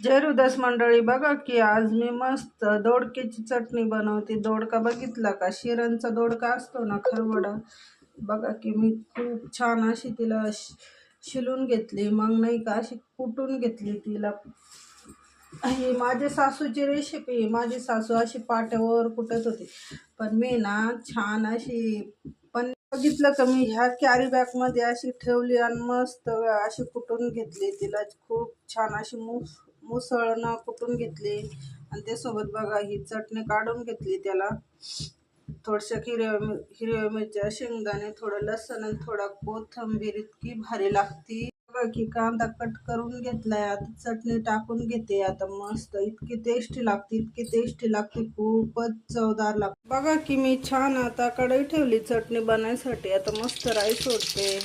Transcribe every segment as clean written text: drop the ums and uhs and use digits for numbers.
जय हृदय मंडळी, बघा की आज मी मस्त दोडक्याची चटणी बनवते। दोडका बघितला का? शिरांचा दोडका असतो ना, खरवडा। बघा की मी खूप छान अशी तिला शिलून घेतली, मग नाही का अशी कुटून घेतली तिला। ही माझी सासूची रेसिपी। माझी सासू अशी पाट्यावर कुटत होती, पण मी ना छान अशी पण बघितलं का मी ह्या कॅरी बॅग मध्ये अशी ठेवली आणि मस्त अशी कुटून घेतली तिला। खूप छान अशी मुसळनं कुटून घेतली आणि त्यासोबत बघा ही चटणी काढून घेतली त्याला। थोडशा हिरव्या मिरच्या, शेंगदाणे, थोडं लसण आणि थोडा कोथिंबीर, इतकी भारी लागती। बघा की कांदा कट करून घेतलाय, आता चटणी टाकून घेते आता मस्त। इतकी टेस्टी लागते, इतकी टेस्टी लागते, खूपच चवदार लागते। बघा की मी छान आता कढई ठेवली चटणी बनवायसाठी। आता मस्त राई सोडते।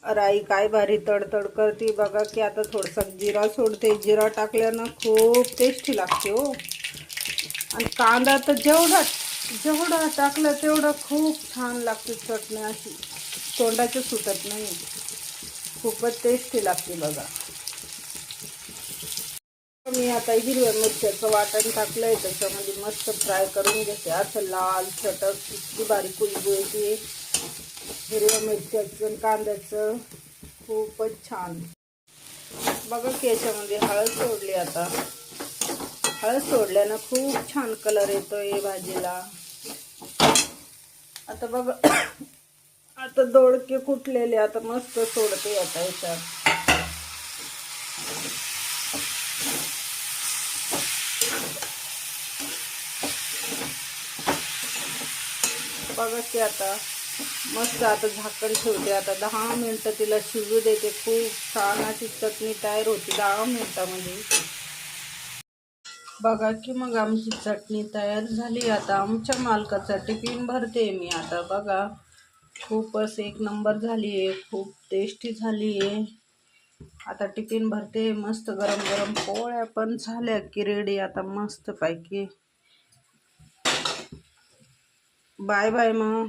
राई काय भारी तडतड करते बघा की। आता थोडासा जिरा सोडते। जिरा टाकल्यानं खूप टेस्टी लागते हो। आणि कांदा तर जेवढा टाकलं तेवढं खूप छान लागते चटणी, अशी तोंडाचं सुटत नाही, खूपच टेस्टी लागते बघा। मी आता हिरव्या मिरच्याचं वाटण टाकलंय, त्याच्यामध्ये मस्त फ्राय करून घेते असं लाल चटक, इतकी बारीक कुलबुळीची हिरव्या मिरच्याचं कांद्याचं, खूपच छान। बघा की याच्यामध्ये हळद सोडली। आता हळद सोडल्यानं खूप छान कलर येतोय भाजीला। आता बघा आता दोडके कुटलेले आता मस्त सोडते आता याच्यात। बघा की आता मस्त आता झाकण ठेवते। आता 10 मिनिटं तिला शिजू देते। खूप छान अशी चटणी तयार होती 10 मिनिटामध्ये। बघा की मग आमची चटणी तयार झाली। आता आमच्या मालकाचा टिफिन भरते मी आता। बघा खूपच एक नंबर झाली आहे, खूप टेस्टी झाली आहे। आता टिफिन भरते, मस्त गरम गरम पोळ्या पण झाल्या की रेडी आता मस्त पैकी। बाय बाय मग।